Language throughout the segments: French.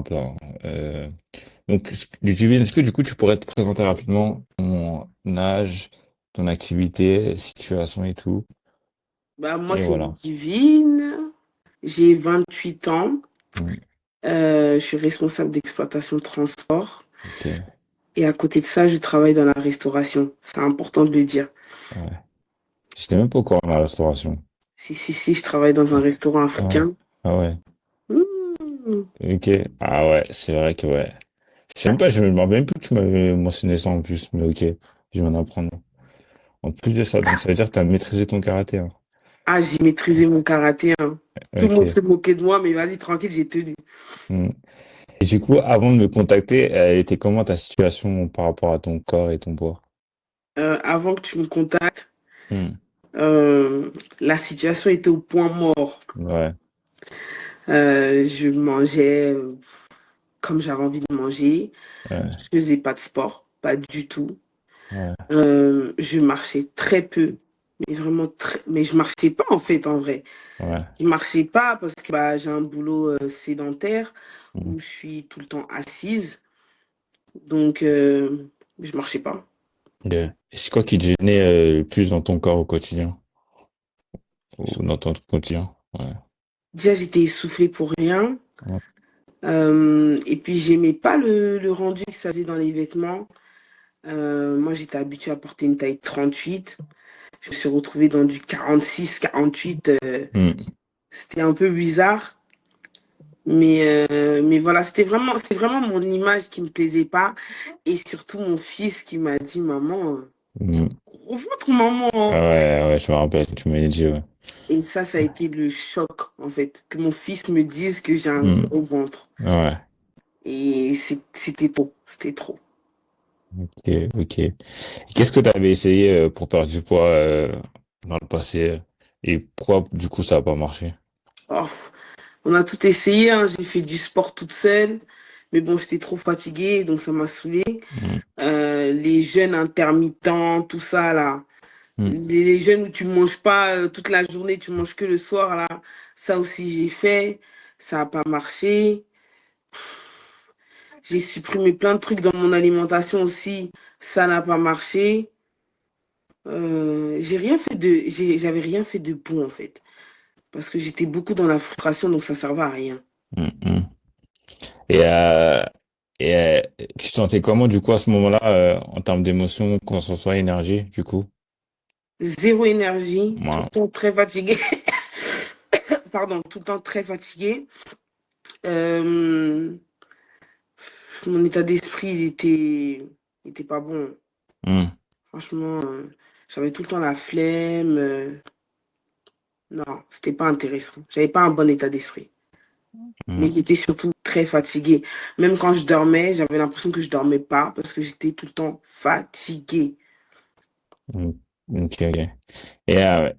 simple, hein. Donc, Ludivine, est-ce que du coup, tu pourrais te présenter rapidement ton âge, ton activité, situation et tout? Bah, moi, Et c'est voilà. Divine, j'ai 28 ans, Mm, je suis responsable d'exploitation de transport ok. et à côté de ça, je travaille dans la restauration. C'est important de le dire. Ouais. J'étais même pas au courant de la restauration. Si, je travaille dans un restaurant Ouais. africain. Ah ouais. Mmh. Ok. Ah ouais, c'est vrai que ouais. Je sais même pas, je me rappelle même plus que tu m'avais mentionné ça en plus, mais ok. Je viens d'apprendre. En plus de ça, donc ça veut dire que tu as maîtrisé ton karaté, hein. Ah, j'ai maîtrisé mon karaté, hein. Tout le monde Ok. se moquait de moi, mais vas-y, tranquille, j'ai tenu. Mm. Et du coup, avant de me contacter, elle était comment ta situation par rapport à ton corps et ton poids? Avant que tu me contactes, Hmm. euh, la situation était au point mort. Ouais, Je mangeais comme j'avais envie de manger. Je ouais, faisais pas de sport, pas du tout. ouais, Je marchais très peu, mais vraiment très. Mais je marchais pas en fait, en vrai. ouais. Je marchais pas parce que bah, j'ai un boulot sédentaire Hmm. où je suis tout le temps assise. Donc, je marchais pas. Ok. Et c'est quoi qui te gênait le plus dans ton corps au quotidien? Ou dans ton quotidien? Ouais. Déjà, j'étais essoufflée pour rien. Ouais. Et puis, j'aimais pas le rendu que ça faisait dans les vêtements. Moi, j'étais habituée à porter une taille 38. Je me suis retrouvée dans du 46, 48. Hmm. C'était un peu bizarre. Mais voilà, c'était vraiment mon image qui me plaisait pas. Et surtout mon fils qui m'a dit, maman, Hmm. gros ventre, maman. Ah ouais, ouais, je me rappelle, tu m'avais dit, ouais. Et ça a été le choc, en fait, que mon fils me dise que j'ai un Hmm. gros ventre. Ouais, Et c'était trop, c'était trop. ok, ok. Et qu'est-ce que tu avais essayé pour perdre du poids dans le passé et pourquoi du coup ça n'a pas marché? Oh, on a tout essayé, hein. J'ai fait du sport toute seule. Mais bon, j'étais trop fatiguée, donc ça m'a saoulée. Hmm. Les jeûnes intermittents, tout ça, là. Hmm. Les jeûnes où tu manges pas toute la journée, tu manges que le soir, là. Ça aussi, j'ai fait. Ça n'a pas marché. J'ai supprimé plein de trucs dans mon alimentation aussi. Ça n'a pas marché. J'avais rien fait de bon, en fait. Parce que j'étais beaucoup dans la frustration, donc ça servait à rien. Hmm. Hmm. Et, tu te sentais comment du coup à ce moment-là en termes d'émotion, conscience, énergie du coup? Zéro énergie, tout Moi, le temps très fatigué. Pardon, tout le temps très fatigué. Euh, Mon état d'esprit, il était pas bon. hmm, Franchement, j'avais tout le temps la flemme. Non, c'était pas intéressant. J'avais pas un bon état d'esprit. Mais hmm, j'étais surtout très fatiguée. Même quand je dormais, j'avais l'impression que je dormais pas parce que j'étais tout le temps fatiguée. hmm. Ok, ok. Et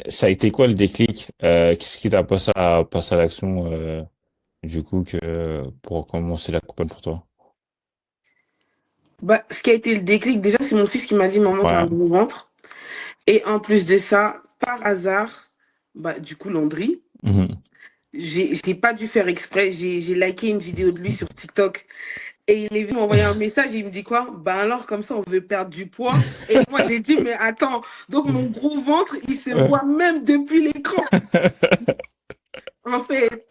ça a été quoi le déclic? Qu'est-ce qui t'a passé à l'action du coup pour commencer la compagnie pour toi? Bah, ce qui a été le déclic, déjà, c'est mon fils qui m'a dit, maman, t'as un Ouais. gros ventre. Et en plus de ça, par hasard, bah, du coup, Landry, Mhm. j'ai pas dû faire exprès. J'ai liké une vidéo de lui sur TikTok. Et il est venu m'envoyer un message et il me dit quoi? Ben alors, comme ça, on veut perdre du poids. Et moi, j'ai dit, mais attends, donc mon gros ventre, il se Ouais. voit même depuis l'écran. En fait,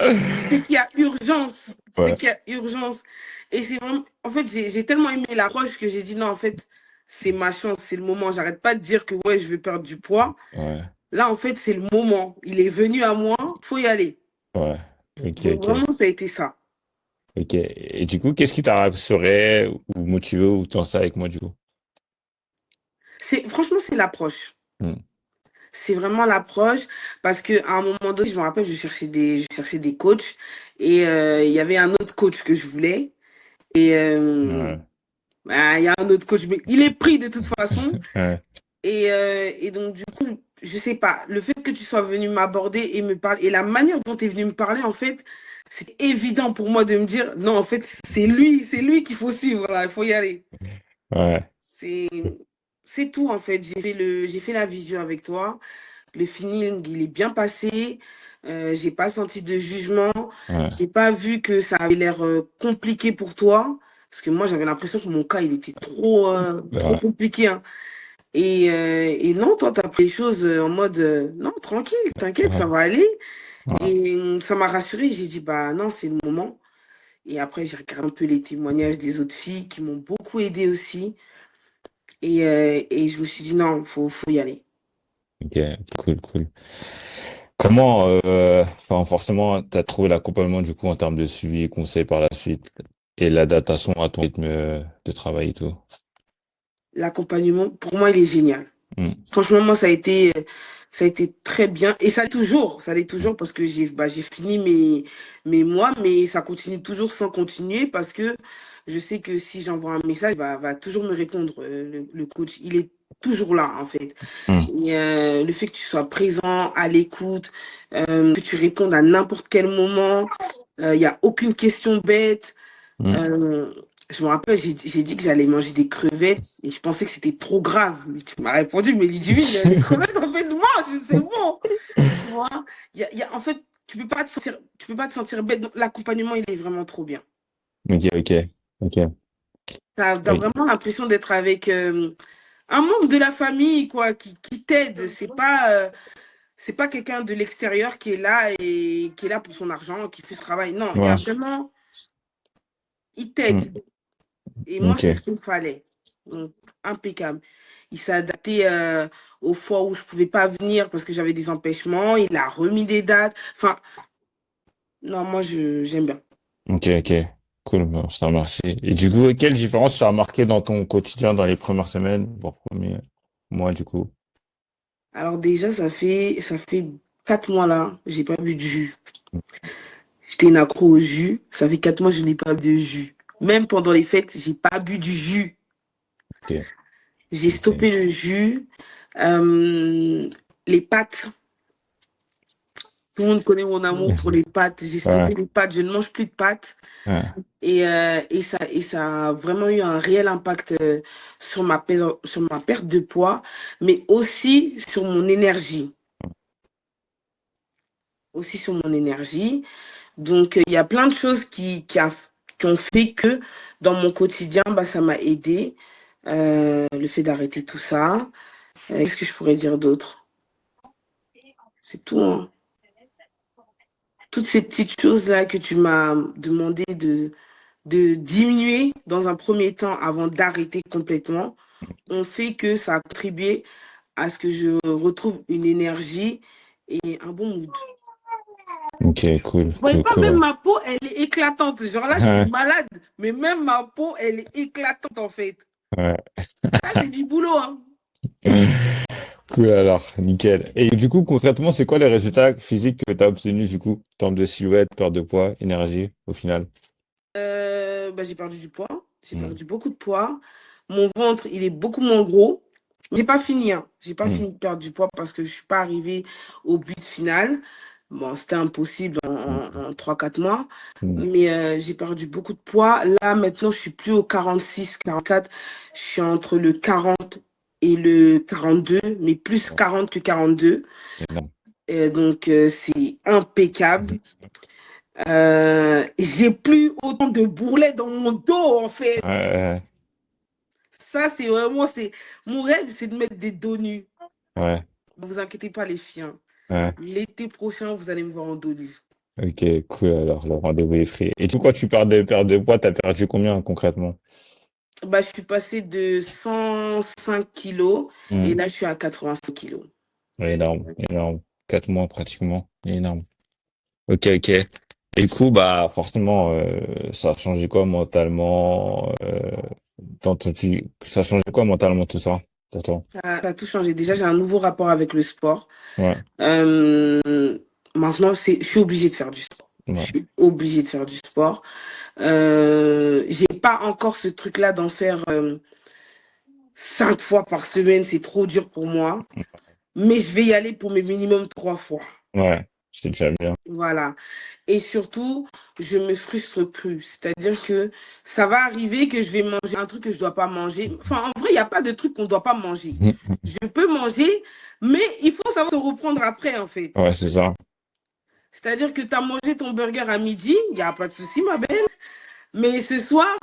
c'est qu'il y a urgence. C'est Ouais. qu'il y a urgence. Et c'est vraiment, en fait, j'ai tellement aimé l'approche que j'ai dit, non, en fait, c'est ma chance, c'est le moment. J'arrête pas de dire que ouais, je vais perdre du poids. Ouais. Là, en fait, c'est le moment. Il est venu à moi, faut y aller. Ouais. Ok, Donc ok. vraiment, ça a été ça. Ok. Et du coup, qu'est-ce qui t'a rassuré ou motivé ou tant ça avec moi du coup? Franchement, c'est l'approche. Hmm. C'est vraiment l'approche parce qu'à un moment donné, je me rappelle, je cherchais des coachs et il y avait un autre coach que je voulais. Et Ouais. bah, il y a un autre coach, mais il est pris de toute façon. Ouais. Et donc, du coup, je sais pas, le fait que tu sois venu m'aborder et me parler, et la manière dont tu es venu me parler, en fait, c'est évident pour moi de me dire, non, en fait, c'est lui qu'il faut suivre, voilà, il faut y aller. Ouais. C'est, c'est tout, en fait. J'ai fait la visio avec toi. Le feeling, il est bien passé. J'ai pas senti de jugement. Ouais, J'ai pas vu que ça avait l'air compliqué pour toi. Parce que moi, j'avais l'impression que mon cas, il était trop ouais, compliqué, hein. Et non, toi, tu as pris les choses en mode non, tranquille, t'inquiète, ça ouais, va aller. ouais. Et ça m'a rassurée. J'ai dit, bah non, c'est le moment. Et après, j'ai regardé un peu les témoignages des autres filles qui m'ont beaucoup aidée aussi. Et je me suis dit, non, faut y aller. Ok, cool, cool. Comment, enfin, forcément, tu as trouvé l'accompagnement du coup en termes de suivi et conseil par la suite et l'adaptation à ton rythme de travail et tout. L'accompagnement, pour moi, il est génial. Mm, Franchement, moi, ça a été très bien. Et ça l'est toujours parce que j'ai fini mes mois, mais ça continue toujours sans continuer parce que je sais que si j'envoie un message, va toujours me répondre, le coach. Il est toujours là, en fait. mm, Et le fait que tu sois présent, à l'écoute, que tu répondes à n'importe quel moment, il n'y a aucune question bête. mm. Euh, je me rappelle, j'ai dit que j'allais manger des crevettes et je pensais que c'était trop grave. Mais tu m'as répondu, mais Ludivine, les crevettes, en fait, moi, c'est bon. Tu vois, en fait, tu peux pas te sentir bête. Donc, l'accompagnement, il est vraiment trop bien. Ok, ok, ok. Tu as Oui. vraiment l'impression d'être avec un membre de la famille, quoi, qui t'aide. C'est pas quelqu'un de l'extérieur qui est là et qui est là pour son argent, qui fait ce travail. Non, il y a Ouais. vraiment, il t'aide. Mm. Et moi, c'est ce Ok. qu'il me fallait. Donc, impeccable. Il s'est adapté aux fois où je pouvais pas venir parce que j'avais des empêchements. Il a remis des dates. Enfin, non, moi, j'aime bien. Ok, ok. Cool, bon, je te remercie. Et du coup, quelle différence tu as remarqué dans ton quotidien dans les premières semaines, voire premiers mois, du coup? Alors déjà, ça fait 4 mois là, j'ai pas bu de jus. J'étais une accro au jus. Ça fait 4 mois que je n'ai pas bu de jus. Même pendant les fêtes, j'ai pas bu du jus. Ok, J'ai ok. stoppé le jus. Euh, les pâtes. Tout le monde connaît mon amour pour les pâtes. J'ai stoppé Ouais, les pâtes. Je ne mange plus de pâtes. ouais. Et ça a vraiment eu un réel impact sur ma perte de poids, mais aussi sur mon énergie. Aussi sur mon énergie. Donc, il y a plein de choses qui ont fait que dans mon quotidien, bah, ça m'a aidé. Le fait d'arrêter tout ça. Qu'est-ce que je pourrais dire d'autre? C'est tout, hein. Toutes ces petites choses-là que tu m'as demandé de diminuer dans un premier temps avant d'arrêter complètement ont fait que ça a contribué à ce que je retrouve une énergie et un bon mood. Ok, cool, Vous voyez cool, pas, même cool. ma peau, elle est éclatante. Genre là, je suis Ouais, malade, mais même ma peau, elle est éclatante en fait. ouais. Ça, c'est du boulot, hein. Cool alors, nickel. Et du coup, concrètement, c'est quoi les résultats physiques que tu as obtenus du coup, en termes de silhouette, perte de poids, énergie, au final? Bah, j'ai perdu du poids. J'ai Hmm, perdu beaucoup de poids. Mon ventre, il est beaucoup moins gros. J'ai pas fini, hein. J'ai pas hmm, fini de perdre du poids parce que je suis pas arrivée au but final. Bon, c'était impossible hmm, en 3-4 mois. hmm. Mais j'ai perdu beaucoup de poids. Là, maintenant, je suis plus au 46, 44. Je suis entre le 40 et le 42, mais plus 40 que 42. Énorme. Et donc, c'est impeccable. Mhm. J'ai plus autant de bourrelets dans mon dos, en fait. Ouais, Ça, c'est vraiment, mon rêve, c'est de mettre des dos nus. ouais, Ne vous inquiétez pas, les filles, hein. ouais. L'été prochain, vous allez me voir en dos nu. Ok, cool alors, le rendez-vous est pris. Et du coup, quand tu parles de perte de poids, t'as perdu combien concrètement? Bah, je suis passée de 105 kilos et Hmm. là, je suis à 85 kilos. Ouais, énorme, énorme. 4 mois pratiquement, énorme. Ok, ok. Et du coup, bah forcément, ça a changé quoi mentalement ça a changé quoi mentalement tout ça pour toi? Ça a tout changé. Déjà, j'ai un nouveau rapport avec le sport. Ouais, Euh, Maintenant, je suis obligée de faire du sport. Je ouais, suis obligée de faire du sport. J'ai pas encore ce truc-là d'en faire 5 fois par semaine. C'est trop dur pour moi. Mais je vais y aller pour mes minimum 3 fois. ouais, c'est déjà bien. Voilà. Et surtout, je me frustre plus. C'est-à-dire que ça va arriver que je vais manger un truc que je dois pas manger. Enfin, en vrai, il n'y a pas de truc qu'on doit pas manger. Je peux manger, mais il faut savoir se reprendre après, en fait. Ouais, c'est ça. C'est-à-dire que tu as mangé ton burger à midi, il n'y a pas de souci, ma belle. Mais ce soir,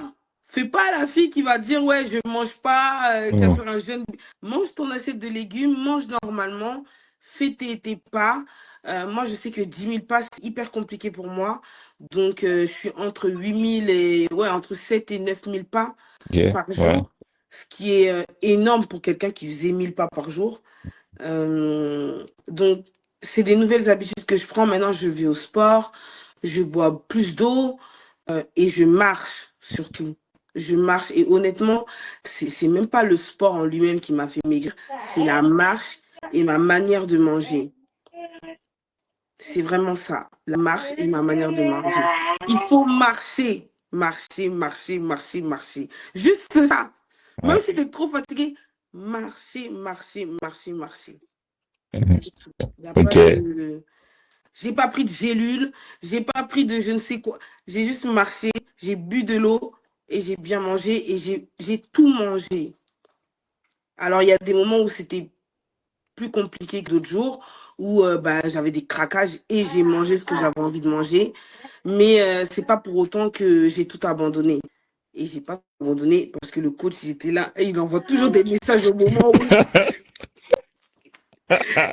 fais pas la fille qui va dire, ouais, je mange pas, qui va Ouais. faire un jeûne. Mange ton assiette de légumes, mange normalement, fais tes pas. Moi, je sais que 10 000 pas, c'est hyper compliqué pour moi. Donc, je suis entre 8 000 et, ouais, entre 7 et 9 000 pas Ok. par Ouais. jour, ce qui est énorme pour quelqu'un qui faisait 1 000 pas par jour. Donc, c'est des nouvelles habitudes que je prends. Maintenant, je vais au sport, je bois plus d'eau et je marche surtout. Je marche et honnêtement, c'est même pas le sport en lui-même qui m'a fait maigrir, c'est la marche et ma manière de manger. C'est vraiment ça, la marche et ma manière de manger. Il faut marcher, marcher, marcher, marcher, marcher. Juste ça. Même Ouais. si tu es trop fatigué, marcher, marcher, marcher, marcher. Mhm. C'est tout. Il n'y a pas Ok. de... J'ai pas pris de gélule, j'ai pas pris de je ne sais quoi. J'ai juste marché, j'ai bu de l'eau et j'ai bien mangé et j'ai tout mangé. Alors, il y a des moments où c'était plus compliqué que d'autres jours, où bah, j'avais des craquages et j'ai mangé ce que j'avais envie de manger. Mais c'est pas pour autant que j'ai tout abandonné. Et j'ai pas abandonné parce que le coach, il était là et il envoie toujours des messages au moment où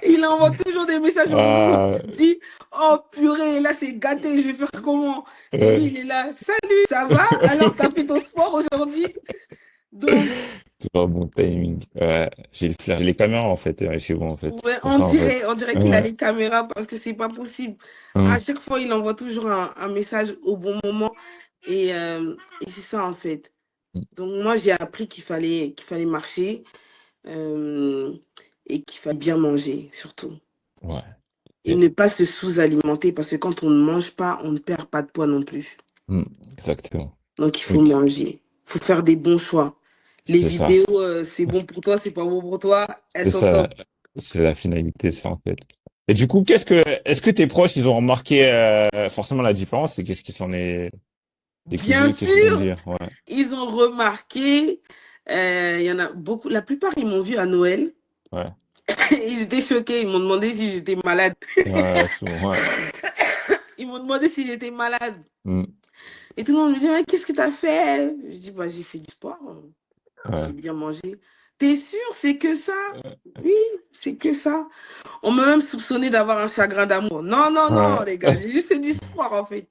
il envoie toujours des messages au moment où Ah, tu te dis, oh purée, là c'est gâté, je vais faire comment? Et lui, ouais. il est là, salut, ça va? Alors, t'as fait ton sport aujourd'hui? Donc, Toujours bon timing. Ouais. J'ai le flair. J'ai les caméras en fait chez vous en fait. ouais, C'est pour ça en fait. on dirait qu'il a Ouais. les caméras parce que c'est pas possible. À Hum. chaque fois, il envoie toujours un message au bon moment. Et c'est ça, en fait. Donc, moi, j'ai appris qu'il fallait marcher euh, et qu'il fallait bien manger, surtout. Ouais. Et Ok. ne pas se sous-alimenter parce que quand on ne mange pas, on ne perd pas de poids non plus. Exactement. Donc, il faut Ok. manger. Il faut faire des bons choix. Les C'est ça. vidéos, c'est bon pour toi, c'est pas bon pour toi, elles C'est sont ça. top. C'est la finalité, ça en fait. Et du coup, est-ce que tes proches, ils ont remarqué forcément la différence et qu'est-ce qui s'en est Bien décousu? Qu'est-ce qu'ils vont sûr, dire? Ouais. ils ont remarqué. Il y en a beaucoup. La plupart, ils m'ont vu à Noël. Ouais. Ils étaient choqués. Ils m'ont demandé si j'étais malade. Ouais, souvent, ouais. Ils m'ont demandé si j'étais malade. Mm. Et tout le monde me dit, ouais, qu'est-ce que tu as fait? Je dis, bah, j'ai fait du sport. J'ai Ouais. bien mangé. T'es sûr, c'est que ça? Oui, c'est que ça. On m'a même soupçonné d'avoir un chagrin d'amour. Non, non, non, Ouais. les gars, j'ai juste fait du sport, en fait.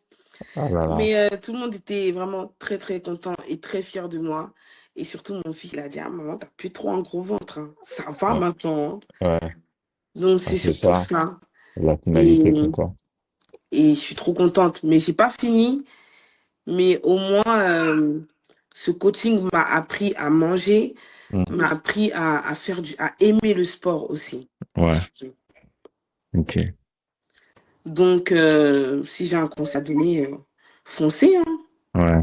Ah là là. Mais tout le monde était vraiment très, très content et très fier de moi. Et surtout, mon fils, il a dit, ah, maman, t'as plus trop un gros ventre, hein. Ça va Ouais. maintenant, hein. Ouais. Donc, Ah, c'est c'est surtout ça. ça. La Et, finalité, quoi. et je suis trop contente. Mais j'ai pas fini. Mais au moins, ce coaching m'a appris à manger, Mm. m'a appris à aimer le sport aussi. Ouais. Ok. Donc, si j'ai un conseil à donner, foncez, hein. Ouais.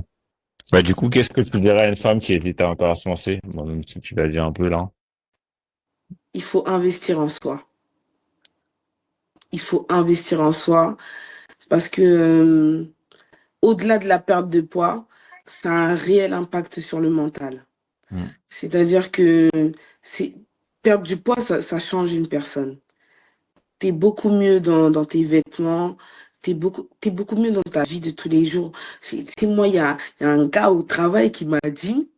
Bah, du coup, qu'est-ce que tu dirais à une femme qui hésitait encore à se lancer? Bon, même si tu l'as dit un peu là. Il faut investir en soi. Il faut investir en soi parce que, au-delà de la perte de poids, ça a un réel impact sur le mental. Mm. C'est-à-dire que c'est, perdre du poids, ça change une personne. T'es beaucoup mieux dans tes vêtements, t'es beaucoup mieux dans ta vie de tous les jours. Moi, il y a un gars au travail qui m'a dit,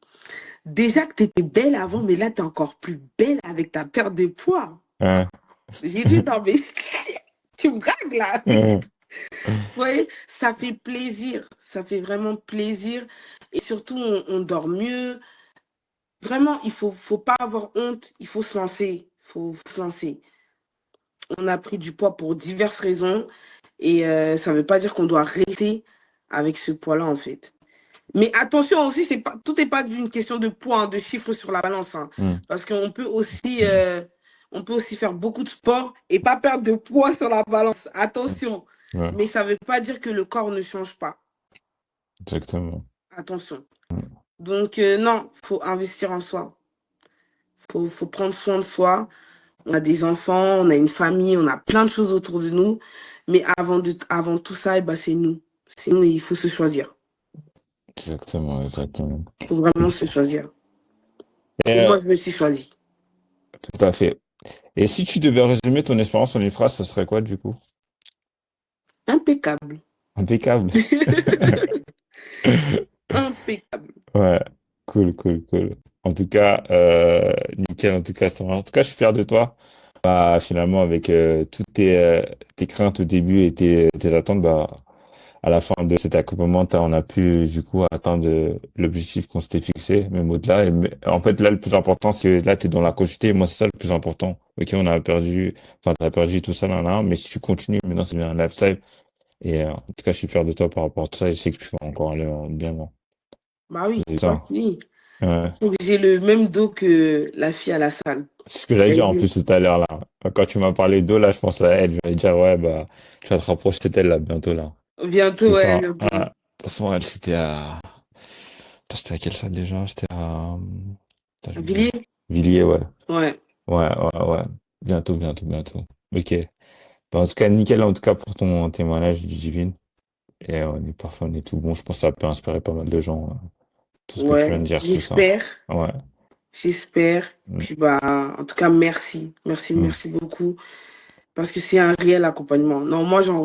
déjà que t'étais belle avant, mais là, t'es encore plus belle avec ta perte de poids. Ouais. J'ai dit, non, mais tu me dragues là. Ouais. Vous voyez, ça fait plaisir, ça fait vraiment plaisir. Et surtout, on dort mieux. Vraiment, faut pas avoir honte, il faut se lancer. Faut se lancer. On a pris du poids pour diverses raisons et ça ne veut pas dire qu'on doit rester avec ce poids-là, en fait. Mais attention aussi, tout n'est pas d'une question de poids, hein, de chiffres sur la balance, hein, Mm. parce on peut aussi faire beaucoup de sport et pas perdre de poids sur la balance. Attention. Ouais. Mais ça ne veut pas dire que le corps ne change pas. Exactement. Attention. Mm. Donc, non, faut investir en soi. Faut prendre soin de soi. On a des enfants, on a une famille, on a plein de choses autour de nous. Mais avant tout ça, eh ben, c'est nous. C'est nous et il faut se choisir. Exactement, exactement. Il faut vraiment se choisir. Et, Et moi, je me suis choisie. tout à fait. Et si tu devais résumer ton expérience en une phrase, ce serait quoi du coup? Impeccable. Impeccable. Impeccable. Ouais, cool, cool, cool. En tout cas, nickel. En tout cas, en tout cas, je suis fier de toi. Bah, finalement, avec toutes tes craintes au début et tes attentes, bah, à la fin de cet accompagnement, on a pu du coup atteindre l'objectif qu'on s'était fixé, même au-delà. En fait, là, le plus important, c'est là, tu es dans la continuité. Moi, c'est ça le plus important. Ok, on a perdu, enfin, t'as perdu tout ça, là, mais si tu continues, maintenant, c'est bien un lifestyle. Et en tout cas, je suis fier de toi par rapport à tout ça et je sais que tu vas encore aller bien loin. Bah oui, C'est c'est pas ça. fini. Ouais. Faut que j'ai le même dos que la fille à la salle. C'est ce que j'allais dire en plus tout à l'heure là. Quand tu m'as parlé d'eau là, je pense à elle. Je vais dire ouais bah tu vas te rapprocher d'elle là bientôt là. Bientôt, ouais, De bientôt. toute façon, elle c'était à quelle salle déjà? C'était à putain, j'ai oublié. Villiers? Villiers, ouais. Ouais. Ouais, ouais, ouais. Bientôt, bientôt, bientôt. Ok. Bah, en tout cas, nickel en tout cas pour ton témoignage du Divine. Et on est parfait, on est tout bon. Je pense que ça peut inspirer pas mal de gens. Tout ce que tu viens Ouais, de dire, tout ça. j'espère. Ouais. J'espère. Mm, Puis bah, en tout cas, merci. Merci, mm. merci beaucoup. Parce que c'est un réel accompagnement. Non, moi, j'en